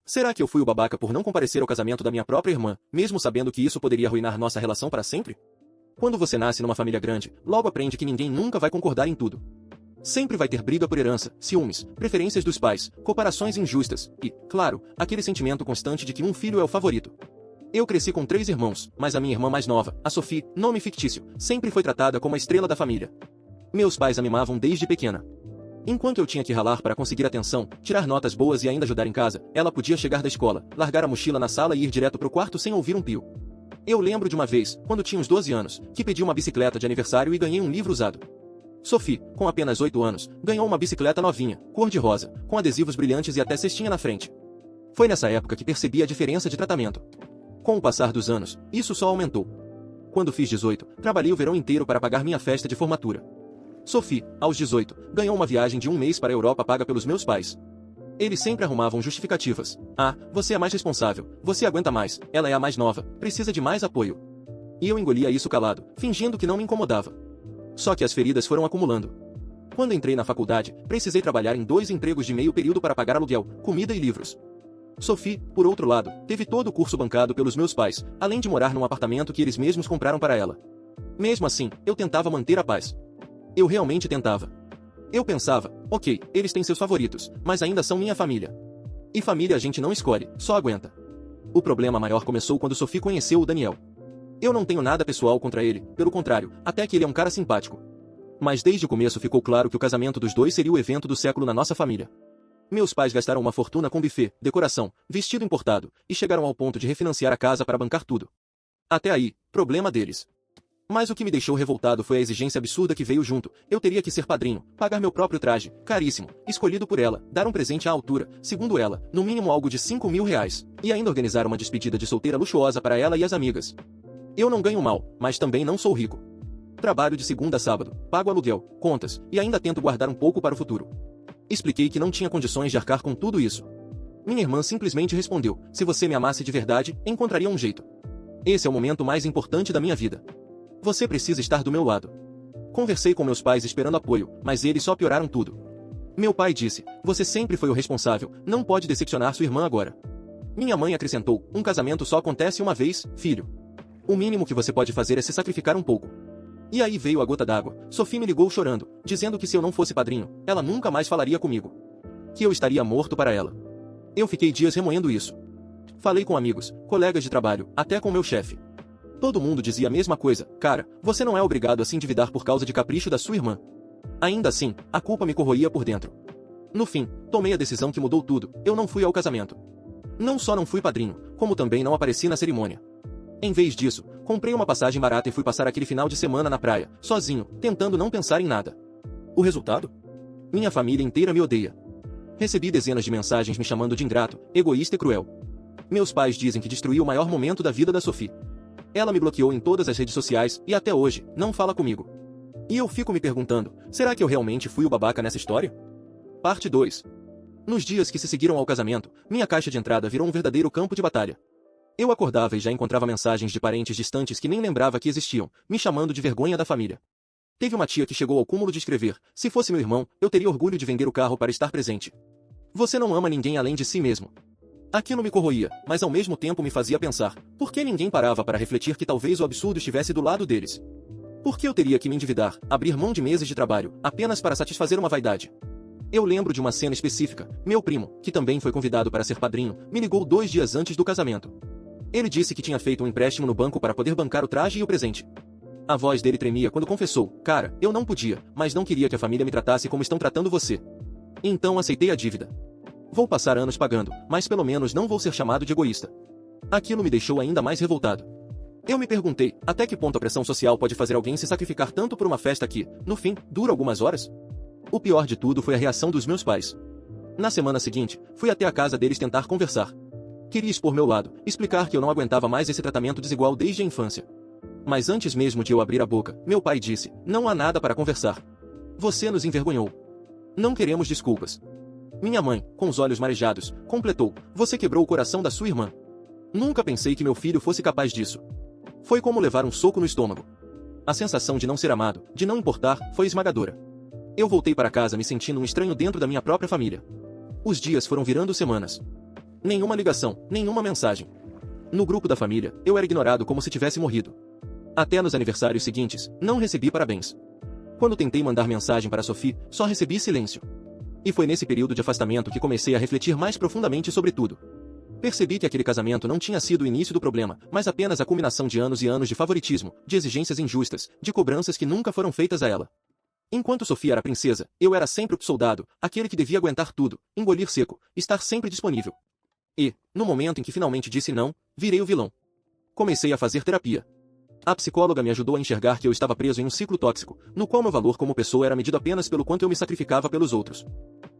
Será que eu fui o babaca por não comparecer ao casamento da minha própria irmã, mesmo sabendo que isso poderia arruinar nossa relação para sempre? Quando você nasce numa família grande, logo aprende que ninguém nunca vai concordar em tudo. Sempre vai ter briga por herança, ciúmes, preferências dos pais, comparações injustas e, claro, aquele sentimento constante de que um filho é o favorito. Eu cresci com 3 irmãos, mas a minha irmã mais nova, a Sophie, nome fictício, sempre foi tratada como a estrela da família. Meus pais a mimavam desde pequena. Enquanto eu tinha que ralar para conseguir atenção, tirar notas boas e ainda ajudar em casa, ela podia chegar da escola, largar a mochila na sala e ir direto pro quarto sem ouvir um pio. Eu lembro de uma vez, quando tinha uns 12 anos, que pedi uma bicicleta de aniversário e ganhei um livro usado. Sophie, com apenas 8 anos, ganhou uma bicicleta novinha, cor-de-rosa, com adesivos brilhantes e até cestinha na frente. Foi nessa época que percebi a diferença de tratamento. Com o passar dos anos, isso só aumentou. Quando fiz 18, trabalhei o verão inteiro para pagar minha festa de formatura. Sophie, aos 18, ganhou uma viagem de um mês para a Europa paga pelos meus pais. Eles sempre arrumavam justificativas. Ah, você é mais responsável, você aguenta mais, ela é a mais nova, precisa de mais apoio. E eu engolia isso calado, fingindo que não me incomodava. Só que as feridas foram acumulando. Quando entrei na faculdade, precisei trabalhar em 2 empregos de meio período para pagar aluguel, comida e livros. Sophie, por outro lado, teve todo o curso bancado pelos meus pais, além de morar num apartamento que eles mesmos compraram para ela. Mesmo assim, eu tentava manter a paz. Eu realmente tentava. Eu pensava, ok, eles têm seus favoritos, mas ainda são minha família. E família a gente não escolhe, só aguenta. O problema maior começou quando Sophie conheceu o Daniel. Eu não tenho nada pessoal contra ele, pelo contrário, até que ele é um cara simpático. Mas desde o começo ficou claro que o casamento dos dois seria o evento do século na nossa família. Meus pais gastaram uma fortuna com buffet, decoração, vestido importado, e chegaram ao ponto de refinanciar a casa para bancar tudo. Até aí, problema deles. Mas o que me deixou revoltado foi a exigência absurda que veio junto. Eu teria que ser padrinho, pagar meu próprio traje, caríssimo, escolhido por ela, dar um presente à altura, segundo ela, no mínimo algo de R$ 5.000, e ainda organizar uma despedida de solteira luxuosa para ela e as amigas. Eu não ganho mal, mas também não sou rico. Trabalho de segunda a sábado, pago aluguel, contas, e ainda tento guardar um pouco para o futuro. Expliquei que não tinha condições de arcar com tudo isso. Minha irmã simplesmente respondeu, se você me amasse de verdade, encontraria um jeito. Esse é o momento mais importante da minha vida. Você precisa estar do meu lado. Conversei com meus pais esperando apoio, mas eles só pioraram tudo. Meu pai disse, você sempre foi o responsável, não pode decepcionar sua irmã agora. Minha mãe acrescentou, um casamento só acontece uma vez, filho. O mínimo que você pode fazer é se sacrificar um pouco. E aí veio a gota d'água. Sophie me ligou chorando, dizendo que se eu não fosse padrinho, ela nunca mais falaria comigo. Que eu estaria morto para ela. Eu fiquei dias remoendo isso. Falei com amigos, colegas de trabalho, até com meu chefe. Todo mundo dizia a mesma coisa, cara, você não é obrigado a se endividar por causa de capricho da sua irmã. Ainda assim, a culpa me corroía por dentro. No fim, tomei a decisão que mudou tudo, eu não fui ao casamento. Não só não fui padrinho, como também não apareci na cerimônia. Em vez disso, comprei uma passagem barata e fui passar aquele final de semana na praia, sozinho, tentando não pensar em nada. O resultado? Minha família inteira me odeia. Recebi dezenas de mensagens me chamando de ingrato, egoísta e cruel. Meus pais dizem que destruí o maior momento da vida da Sophie. Ela me bloqueou em todas as redes sociais e até hoje, não fala comigo. E eu fico me perguntando, será que eu realmente fui o babaca nessa história? Parte 2. Nos dias que se seguiram ao casamento, minha caixa de entrada virou um verdadeiro campo de batalha. Eu acordava e já encontrava mensagens de parentes distantes que nem lembrava que existiam, me chamando de vergonha da família. Teve uma tia que chegou ao cúmulo de escrever, se fosse meu irmão, eu teria orgulho de vender o carro para estar presente. Você não ama ninguém além de si mesmo. Aquilo me corroía, mas ao mesmo tempo me fazia pensar, por que ninguém parava para refletir que talvez o absurdo estivesse do lado deles? Por que eu teria que me endividar, abrir mão de meses de trabalho, apenas para satisfazer uma vaidade? Eu lembro de uma cena específica, meu primo, que também foi convidado para ser padrinho, me ligou 2 dias antes do casamento. Ele disse que tinha feito um empréstimo no banco para poder bancar o traje e o presente. A voz dele tremia quando confessou, cara, eu não podia, mas não queria que a família me tratasse como estão tratando você. Então aceitei a dívida. Vou passar anos pagando, mas pelo menos não vou ser chamado de egoísta. Aquilo me deixou ainda mais revoltado. Eu me perguntei, até que ponto a pressão social pode fazer alguém se sacrificar tanto por uma festa que, no fim, dura algumas horas? O pior de tudo foi a reação dos meus pais. Na semana seguinte, fui até a casa deles tentar conversar. Queria expor meu lado, explicar que eu não aguentava mais esse tratamento desigual desde a infância. Mas antes mesmo de eu abrir a boca, meu pai disse, não há nada para conversar. Você nos envergonhou. Não queremos desculpas. Minha mãe, com os olhos marejados, completou, você quebrou o coração da sua irmã. Nunca pensei que meu filho fosse capaz disso. Foi como levar um soco no estômago. A sensação de não ser amado, de não importar, foi esmagadora. Eu voltei para casa me sentindo um estranho dentro da minha própria família. Os dias foram virando semanas. Nenhuma ligação, nenhuma mensagem. No grupo da família, eu era ignorado como se tivesse morrido. Até nos aniversários seguintes, não recebi parabéns. Quando tentei mandar mensagem para Sophie, só recebi silêncio. E foi nesse período de afastamento que comecei a refletir mais profundamente sobre tudo. Percebi que aquele casamento não tinha sido o início do problema, mas apenas a culminação de anos e anos de favoritismo, de exigências injustas, de cobranças que nunca foram feitas a ela. Enquanto Sophie era a princesa, eu era sempre o soldado, aquele que devia aguentar tudo, engolir seco, estar sempre disponível. E, no momento em que finalmente disse não, virei o vilão. Comecei a fazer terapia. A psicóloga me ajudou a enxergar que eu estava preso em um ciclo tóxico, no qual meu valor como pessoa era medido apenas pelo quanto eu me sacrificava pelos outros.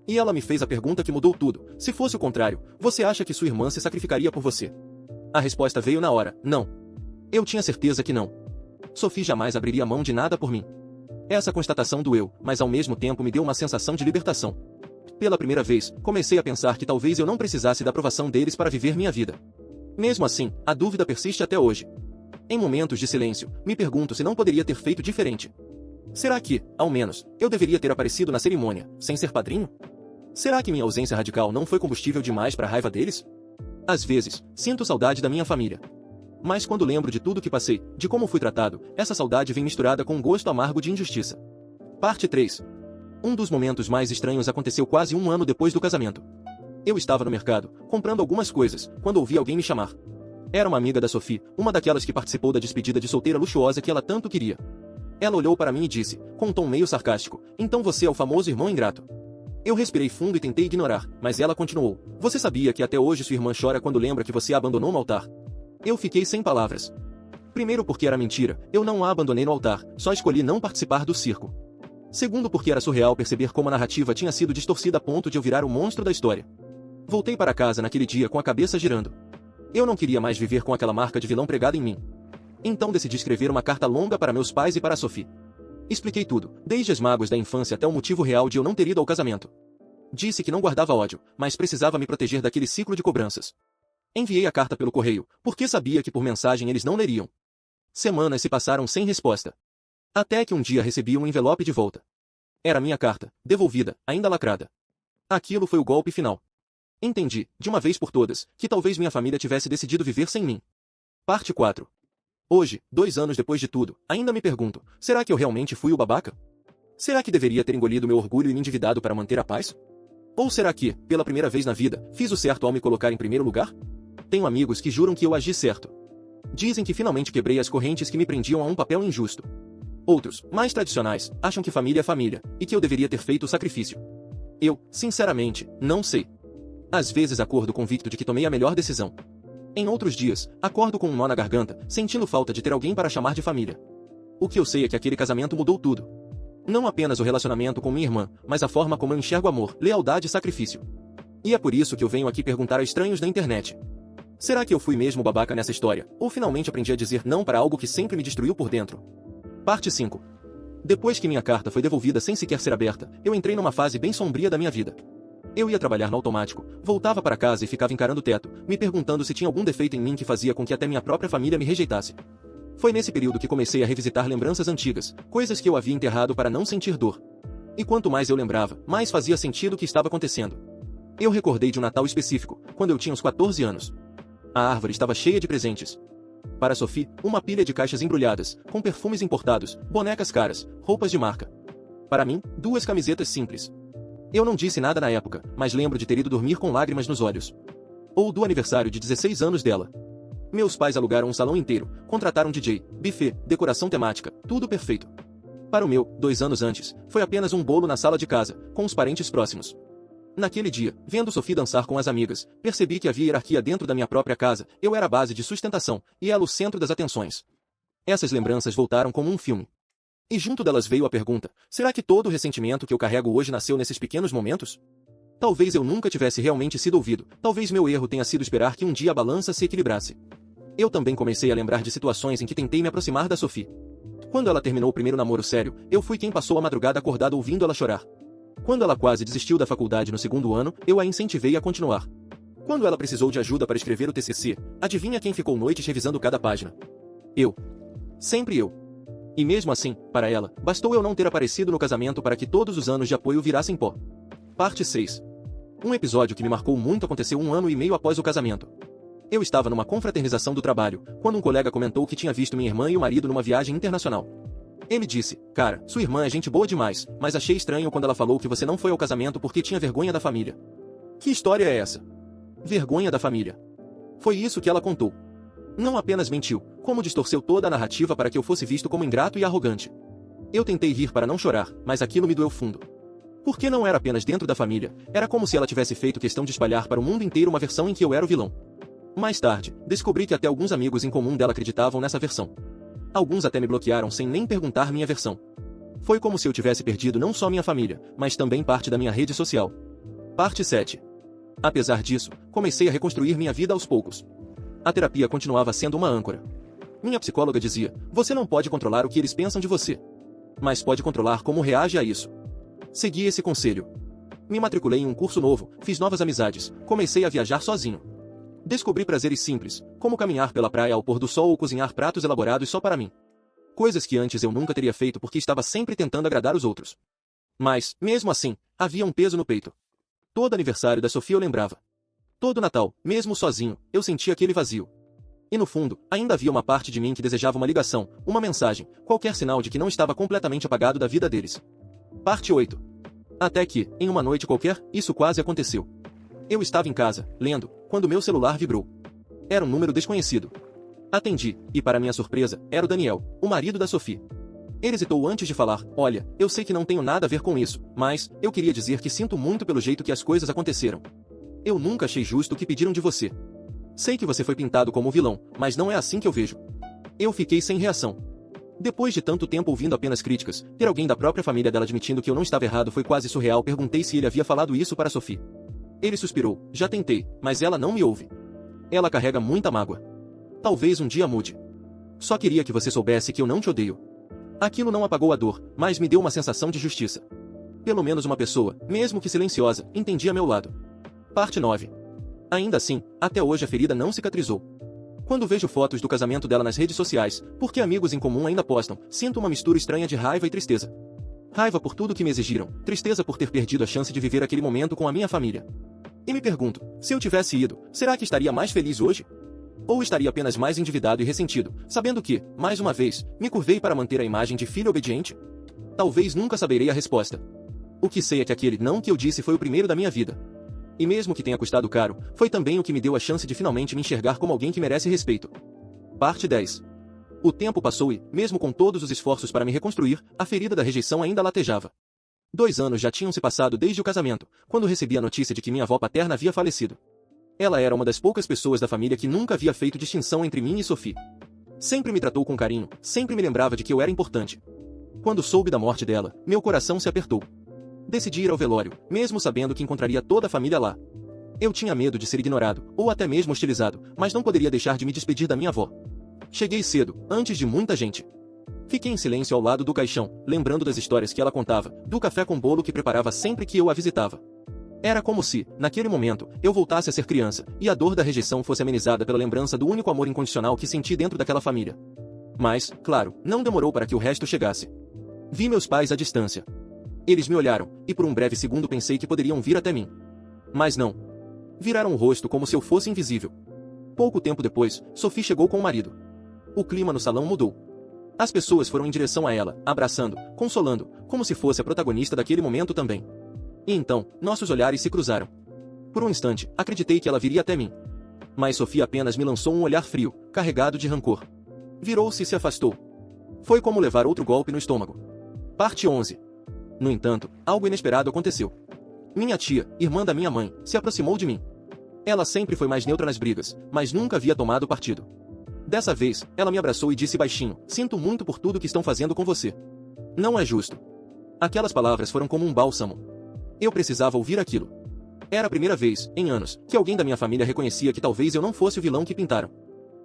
E ela me fez a pergunta que mudou tudo: se fosse o contrário, você acha que sua irmã se sacrificaria por você? A resposta veio na hora: não. Eu tinha certeza que não. Sophie jamais abriria mão de nada por mim. Essa constatação doeu, mas ao mesmo tempo me deu uma sensação de libertação. Pela primeira vez, comecei a pensar que talvez eu não precisasse da aprovação deles para viver minha vida. Mesmo assim, a dúvida persiste até hoje. Em momentos de silêncio, me pergunto se não poderia ter feito diferente. Será que, ao menos, eu deveria ter aparecido na cerimônia, sem ser padrinho? Será que minha ausência radical não foi combustível demais para a raiva deles? Às vezes, sinto saudade da minha família. Mas quando lembro de tudo que passei, de como fui tratado, essa saudade vem misturada com um gosto amargo de injustiça. Parte 3. Um dos momentos mais estranhos aconteceu quase um ano depois do casamento. Eu estava no mercado, comprando algumas coisas, quando ouvi alguém me chamar. Era uma amiga da Sophie, uma daquelas que participou da despedida de solteira luxuosa que ela tanto queria. Ela olhou para mim e disse, com um tom meio sarcástico: então você é o famoso irmão ingrato. Eu respirei fundo e tentei ignorar, mas ela continuou: você sabia que até hoje sua irmã chora quando lembra que você a abandonou no altar? Eu fiquei sem palavras. Primeiro porque era mentira, eu não a abandonei no altar, só escolhi não participar do circo. Segundo porque era surreal perceber como a narrativa tinha sido distorcida a ponto de eu virar o monstro da história. Voltei para casa naquele dia com a cabeça girando. Eu não queria mais viver com aquela marca de vilão pregada em mim. Então decidi escrever uma carta longa para meus pais e para Sophie. Expliquei tudo, desde as mágoas da infância até o motivo real de eu não ter ido ao casamento. Disse que não guardava ódio, mas precisava me proteger daquele ciclo de cobranças. Enviei a carta pelo correio, porque sabia que por mensagem eles não leriam. Semanas se passaram sem resposta. Até que um dia recebi um envelope de volta. Era minha carta, devolvida, ainda lacrada. Aquilo foi o golpe final. Entendi, de uma vez por todas, que talvez minha família tivesse decidido viver sem mim. Parte 4. Hoje, 2 anos depois de tudo, ainda me pergunto, será que eu realmente fui o babaca? Será que deveria ter engolido meu orgulho e me endividado para manter a paz? Ou será que, pela primeira vez na vida, fiz o certo ao me colocar em primeiro lugar? Tenho amigos que juram que eu agi certo. Dizem que finalmente quebrei as correntes que me prendiam a um papel injusto. Outros, mais tradicionais, acham que família é família, e que eu deveria ter feito o sacrifício. Eu, sinceramente, não sei. Às vezes acordo convicto de que tomei a melhor decisão. Em outros dias, acordo com um nó na garganta, sentindo falta de ter alguém para chamar de família. O que eu sei é que aquele casamento mudou tudo. Não apenas o relacionamento com minha irmã, mas a forma como eu enxergo amor, lealdade e sacrifício. E é por isso que eu venho aqui perguntar a estranhos da internet. Será que eu fui mesmo babaca nessa história, ou finalmente aprendi a dizer não para algo que sempre me destruiu por dentro? Parte 5. Depois que minha carta foi devolvida sem sequer ser aberta, eu entrei numa fase bem sombria da minha vida. Eu ia trabalhar no automático, voltava para casa e ficava encarando o teto, me perguntando se tinha algum defeito em mim que fazia com que até minha própria família me rejeitasse. Foi nesse período que comecei a revisitar lembranças antigas, coisas que eu havia enterrado para não sentir dor. E quanto mais eu lembrava, mais fazia sentido o que estava acontecendo. Eu recordei de um Natal específico, quando eu tinha uns 14 anos. A árvore estava cheia de presentes. Para Sophie, uma pilha de caixas embrulhadas, com perfumes importados, bonecas caras, roupas de marca. Para mim, 2 camisetas simples. Eu não disse nada na época, mas lembro de ter ido dormir com lágrimas nos olhos. Ou do aniversário de 16 anos dela. Meus pais alugaram um salão inteiro, contrataram DJ, buffet, decoração temática, tudo perfeito. Para o meu, 2 anos antes, foi apenas um bolo na sala de casa, com os parentes próximos. Naquele dia, vendo Sophie dançar com as amigas, percebi que havia hierarquia dentro da minha própria casa, eu era a base de sustentação, e ela o centro das atenções. Essas lembranças voltaram como um filme. E junto delas veio a pergunta, será que todo o ressentimento que eu carrego hoje nasceu nesses pequenos momentos? Talvez eu nunca tivesse realmente sido ouvido, talvez meu erro tenha sido esperar que um dia a balança se equilibrasse. Eu também comecei a lembrar de situações em que tentei me aproximar da Sophie. Quando ela terminou o primeiro namoro sério, eu fui quem passou a madrugada acordado ouvindo ela chorar. Quando ela quase desistiu da faculdade no 2º ano, eu a incentivei a continuar. Quando ela precisou de ajuda para escrever o TCC, adivinha quem ficou noites revisando cada página? Eu. Sempre eu. E mesmo assim, para ela, bastou eu não ter aparecido no casamento para que todos os anos de apoio virassem pó. Parte 6. Um episódio que me marcou muito aconteceu 1 ano e meio após o casamento. Eu estava numa confraternização do trabalho, quando um colega comentou que tinha visto minha irmã e o marido numa viagem internacional. Ele disse, cara, sua irmã é gente boa demais, mas achei estranho quando ela falou que você não foi ao casamento porque tinha vergonha da família. Que história é essa? Vergonha da família. Foi isso que ela contou. Não apenas mentiu, como distorceu toda a narrativa para que eu fosse visto como ingrato e arrogante. Eu tentei rir para não chorar, mas aquilo me doeu fundo. Porque não era apenas dentro da família, era como se ela tivesse feito questão de espalhar para o mundo inteiro uma versão em que eu era o vilão. Mais tarde, descobri que até alguns amigos em comum dela acreditavam nessa versão. Alguns até me bloquearam sem nem perguntar minha versão. Foi como se eu tivesse perdido não só minha família, mas também parte da minha rede social. Parte 7. Apesar disso, comecei a reconstruir minha vida aos poucos. A terapia continuava sendo uma âncora. Minha psicóloga dizia, você não pode controlar o que eles pensam de você, mas pode controlar como reage a isso. Segui esse conselho. Me matriculei em um curso novo, fiz novas amizades, comecei a viajar sozinho. Descobri prazeres simples, como caminhar pela praia ao pôr do sol ou cozinhar pratos elaborados só para mim. Coisas que antes eu nunca teria feito porque estava sempre tentando agradar os outros. Mas, mesmo assim, havia um peso no peito. Todo aniversário da Sofia eu lembrava. Todo Natal, mesmo sozinho, eu sentia aquele vazio. E no fundo, ainda havia uma parte de mim que desejava uma ligação, uma mensagem, qualquer sinal de que não estava completamente apagado da vida deles. Parte 8. Até que, em uma noite qualquer, isso quase aconteceu. Eu estava em casa, lendo, quando meu celular vibrou. Era um número desconhecido. Atendi, e para minha surpresa, era o Daniel, o marido da Sophie. Ele hesitou antes de falar, olha, eu sei que não tenho nada a ver com isso, mas, eu queria dizer que sinto muito pelo jeito que as coisas aconteceram. Eu nunca achei justo o que pediram de você. Sei que você foi pintado como vilão, mas não é assim que eu vejo. Eu fiquei sem reação. Depois de tanto tempo ouvindo apenas críticas, ter alguém da própria família dela admitindo que eu não estava errado foi quase surreal. Perguntei se ele havia falado isso para Sophie. Ele suspirou, já tentei, mas ela não me ouve. Ela carrega muita mágoa. Talvez um dia mude. Só queria que você soubesse que eu não te odeio. Aquilo não apagou a dor, mas me deu uma sensação de justiça. Pelo menos uma pessoa, mesmo que silenciosa, entendia meu lado. Parte 9. Ainda assim, até hoje a ferida não cicatrizou. Quando vejo fotos do casamento dela nas redes sociais, porque amigos em comum ainda postam, sinto uma mistura estranha de raiva e tristeza. Raiva por tudo que me exigiram, tristeza por ter perdido a chance de viver aquele momento com a minha família. E me pergunto, se eu tivesse ido, será que estaria mais feliz hoje? Ou estaria apenas mais endividado e ressentido, sabendo que, mais uma vez, me curvei para manter a imagem de filho obediente? Talvez nunca saberei a resposta. O que sei é que aquele não que eu disse foi o primeiro da minha vida. E mesmo que tenha custado caro, foi também o que me deu a chance de finalmente me enxergar como alguém que merece respeito. Parte 10. O tempo passou e, mesmo com todos os esforços para me reconstruir, a ferida da rejeição ainda latejava. 2 anos já tinham se passado desde o casamento, quando recebi a notícia de que minha avó paterna havia falecido. Ela era uma das poucas pessoas da família que nunca havia feito distinção entre mim e Sophie. Sempre me tratou com carinho, sempre me lembrava de que eu era importante. Quando soube da morte dela, meu coração se apertou. Decidi ir ao velório, mesmo sabendo que encontraria toda a família lá. Eu tinha medo de ser ignorado, ou até mesmo hostilizado, mas não poderia deixar de me despedir da minha avó. Cheguei cedo, antes de muita gente. Fiquei em silêncio ao lado do caixão, lembrando das histórias que ela contava, do café com bolo que preparava sempre que eu a visitava. Era como se, naquele momento, eu voltasse a ser criança, e a dor da rejeição fosse amenizada pela lembrança do único amor incondicional que senti dentro daquela família. Mas, claro, não demorou para que o resto chegasse. Vi meus pais à distância. Eles me olharam, e por um breve segundo pensei que poderiam vir até mim. Mas não. Viraram o rosto como se eu fosse invisível. Pouco tempo depois, Sophie chegou com o marido. O clima no salão mudou. As pessoas foram em direção a ela, abraçando, consolando, como se fosse a protagonista daquele momento também. E então, nossos olhares se cruzaram. Por um instante, acreditei que ela viria até mim. Mas Sophie apenas me lançou um olhar frio, carregado de rancor. Virou-se e se afastou. Foi como levar outro golpe no estômago. Parte 11. No entanto, algo inesperado aconteceu. Minha tia, irmã da minha mãe, se aproximou de mim. Ela sempre foi mais neutra nas brigas, mas nunca havia tomado partido. Dessa vez, ela me abraçou e disse baixinho, sinto muito por tudo que estão fazendo com você. Não é justo. Aquelas palavras foram como um bálsamo. Eu precisava ouvir aquilo. Era a primeira vez, em anos, que alguém da minha família reconhecia que talvez eu não fosse o vilão que pintaram.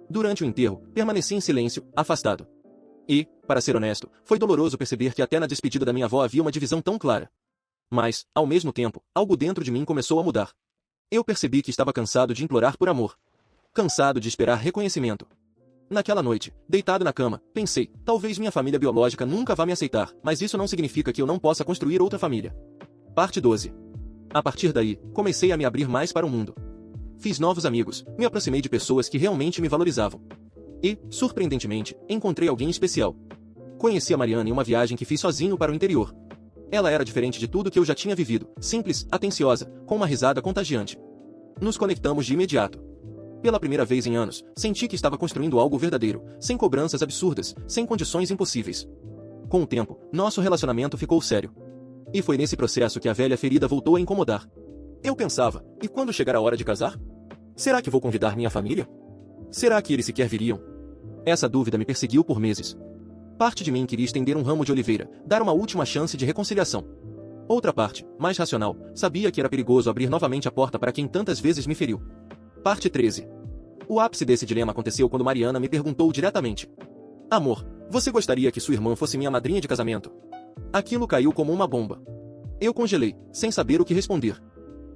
Durante o enterro, permaneci em silêncio, afastado. E, para ser honesto, foi doloroso perceber que até na despedida da minha avó havia uma divisão tão clara. Mas, ao mesmo tempo, algo dentro de mim começou a mudar. Eu percebi que estava cansado de implorar por amor. Cansado de esperar reconhecimento. Naquela noite, deitado na cama, pensei, talvez minha família biológica nunca vá me aceitar, mas isso não significa que eu não possa construir outra família. Parte 12. A partir daí, comecei a me abrir mais para o mundo. Fiz novos amigos, me aproximei de pessoas que realmente me valorizavam. E, surpreendentemente, encontrei alguém especial. Conheci a Mariana em uma viagem que fiz sozinho para o interior. Ela era diferente de tudo que eu já tinha vivido, simples, atenciosa, com uma risada contagiante. Nos conectamos de imediato. Pela primeira vez em anos, senti que estava construindo algo verdadeiro, sem cobranças absurdas, sem condições impossíveis. Com o tempo, nosso relacionamento ficou sério. E foi nesse processo que a velha ferida voltou a incomodar. Eu pensava, e quando chegar a hora de casar? Será que vou convidar minha família? Será que eles sequer viriam? Essa dúvida me perseguiu por meses. Parte de mim queria estender um ramo de oliveira, dar uma última chance de reconciliação. Outra parte, mais racional, sabia que era perigoso abrir novamente a porta para quem tantas vezes me feriu. Parte 13. O ápice desse dilema aconteceu quando Mariana me perguntou diretamente: Amor, você gostaria que sua irmã fosse minha madrinha de casamento? Aquilo caiu como uma bomba. Eu congelei, sem saber o que responder.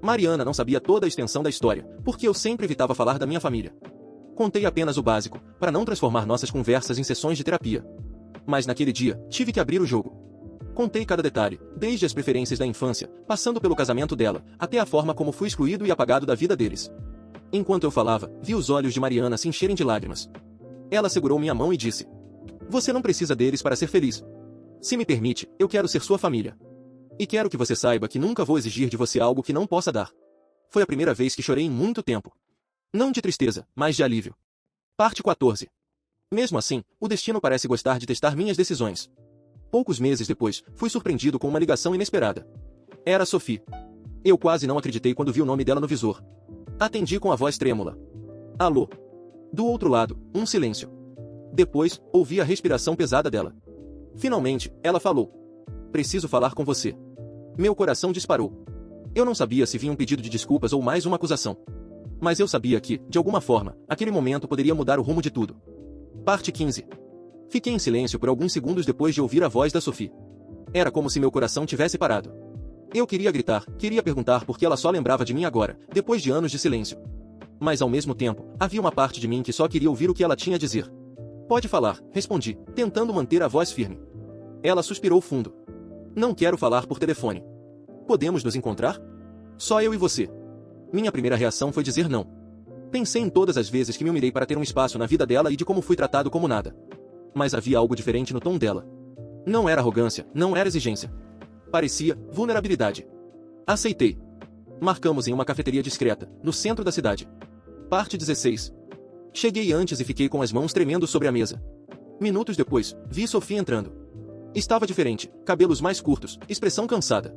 Mariana não sabia toda a extensão da história, porque eu sempre evitava falar da minha família. Contei apenas o básico, para não transformar nossas conversas em sessões de terapia. Mas naquele dia, tive que abrir o jogo. Contei cada detalhe, desde as preferências da infância, passando pelo casamento dela, até a forma como fui excluído e apagado da vida deles. Enquanto eu falava, vi os olhos de Mariana se encherem de lágrimas. Ela segurou minha mão e disse: Você não precisa deles para ser feliz. Se me permite, eu quero ser sua família. E quero que você saiba que nunca vou exigir de você algo que não possa dar. Foi a primeira vez que chorei em muito tempo. Não de tristeza, mas de alívio. Parte 14. Mesmo assim, o destino parece gostar de testar minhas decisões. Poucos meses depois, fui surpreendido com uma ligação inesperada. Era Sophie. Eu quase não acreditei quando vi o nome dela no visor. Atendi com a voz trêmula. Alô. Do outro lado, um silêncio. Depois, ouvi a respiração pesada dela. Finalmente, ela falou: Preciso falar com você. Meu coração disparou. Eu não sabia se vinha um pedido de desculpas ou mais uma acusação. Mas eu sabia que, de alguma forma, aquele momento poderia mudar o rumo de tudo. Parte 15. Fiquei em silêncio por alguns segundos depois de ouvir a voz da Sophie. Era como se meu coração tivesse parado. Eu queria gritar, queria perguntar por que ela só lembrava de mim agora, depois de anos de silêncio. Mas ao mesmo tempo, havia uma parte de mim que só queria ouvir o que ela tinha a dizer. Pode falar, respondi, tentando manter a voz firme. Ela suspirou fundo. Não quero falar por telefone. Podemos nos encontrar? Só eu e você. Minha primeira reação foi dizer não. Pensei em todas as vezes que me humilhei para ter um espaço na vida dela e de como fui tratado como nada. Mas havia algo diferente no tom dela. Não era arrogância, não era exigência. Parecia vulnerabilidade. Aceitei. Marcamos em uma cafeteria discreta, no centro da cidade. Parte 16. Cheguei antes e fiquei com as mãos tremendo sobre a mesa. Minutos depois, vi Sophie entrando. Estava diferente, cabelos mais curtos, expressão cansada.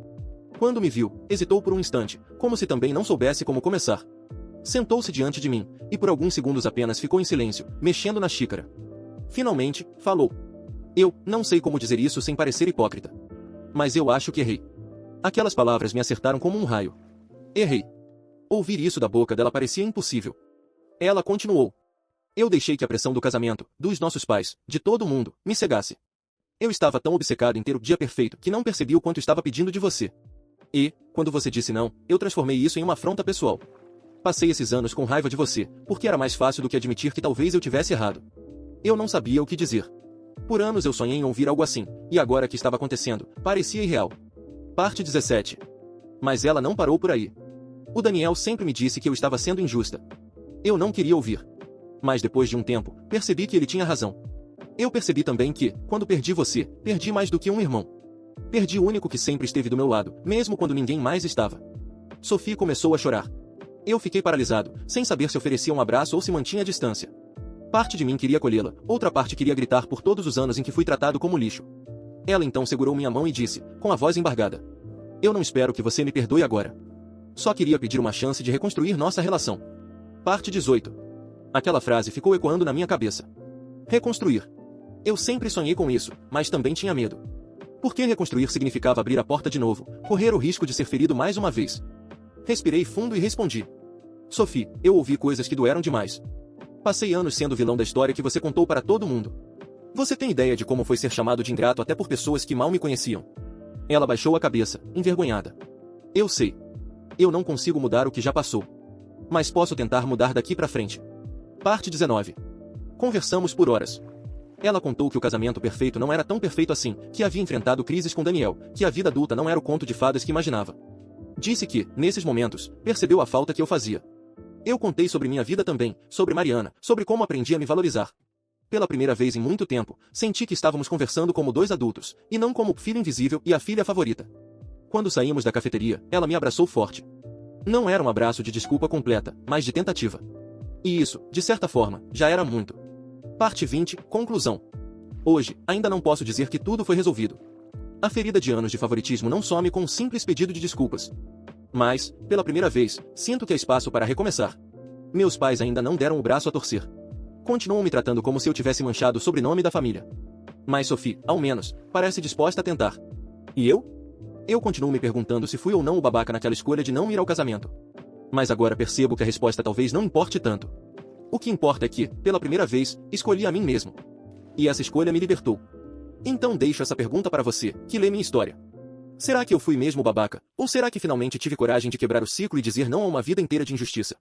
Quando me viu, hesitou por um instante, como se também não soubesse como começar. Sentou-se diante de mim, e por alguns segundos apenas ficou em silêncio, mexendo na xícara. Finalmente, falou. Eu não sei como dizer isso sem parecer hipócrita. Mas eu acho que errei. Aquelas palavras me acertaram como um raio. Errei. Ouvir isso da boca dela parecia impossível. Ela continuou. Eu deixei que a pressão do casamento, dos nossos pais, de todo mundo, me cegasse. Eu estava tão obcecado em ter o dia perfeito que não percebi o quanto estava pedindo de você. E, quando você disse não, eu transformei isso em uma afronta pessoal. Passei esses anos com raiva de você, porque era mais fácil do que admitir que talvez eu tivesse errado. Eu não sabia o que dizer. Por anos eu sonhei em ouvir algo assim, e agora que estava acontecendo, parecia irreal. Parte 17. Mas ela não parou por aí. O Daniel sempre me disse que eu estava sendo injusta. Eu não queria ouvir. Mas depois de um tempo, percebi que ele tinha razão. Eu percebi também que, quando perdi você, perdi mais do que um irmão. Perdi o único que sempre esteve do meu lado, mesmo quando ninguém mais estava. Sophie começou a chorar. Eu fiquei paralisado, sem saber se oferecia um abraço ou se mantinha a distância. Parte de mim queria acolhê-la, outra parte queria gritar por todos os anos em que fui tratado como lixo. Ela então segurou minha mão e disse, com a voz embargada: Eu não espero que você me perdoe agora. Só queria pedir uma chance de reconstruir nossa relação. Parte 18. Aquela frase ficou ecoando na minha cabeça. Reconstruir. Eu sempre sonhei com isso, mas também tinha medo. Porque reconstruir significava abrir a porta de novo, correr o risco de ser ferido mais uma vez. Respirei fundo e respondi. Sophie, eu ouvi coisas que doeram demais. Passei anos sendo o vilão da história que você contou para todo mundo. Você tem ideia de como foi ser chamado de ingrato até por pessoas que mal me conheciam? Ela baixou a cabeça, envergonhada. Eu sei. Eu não consigo mudar o que já passou. Mas posso tentar mudar daqui pra frente. Parte 19. Conversamos por horas. Ela contou que o casamento perfeito não era tão perfeito assim, que havia enfrentado crises com Daniel, que a vida adulta não era o conto de fadas que imaginava. Disse que, nesses momentos, percebeu a falta que eu fazia. Eu contei sobre minha vida também, sobre Mariana, sobre como aprendi a me valorizar. Pela primeira vez em muito tempo, senti que estávamos conversando como dois adultos, e não como o filho invisível e a filha favorita. Quando saímos da cafeteria, ela me abraçou forte. Não era um abraço de desculpa completa, mas de tentativa. E isso, de certa forma, já era muito. Parte 20, conclusão. Hoje, ainda não posso dizer que tudo foi resolvido. A ferida de anos de favoritismo não some com um simples pedido de desculpas. Mas, pela primeira vez, sinto que há espaço para recomeçar. Meus pais ainda não deram o braço a torcer. Continuam me tratando como se eu tivesse manchado o sobrenome da família. Mas Sophie, ao menos, parece disposta a tentar. E eu? Eu continuo me perguntando se fui ou não o babaca naquela escolha de não ir ao casamento. Mas agora percebo que a resposta talvez não importe tanto. O que importa é que, pela primeira vez, escolhi a mim mesmo. E essa escolha me libertou. Então deixo essa pergunta para você, que lê minha história. Será que eu fui mesmo babaca? Ou será que finalmente tive coragem de quebrar o ciclo e dizer não a uma vida inteira de injustiça?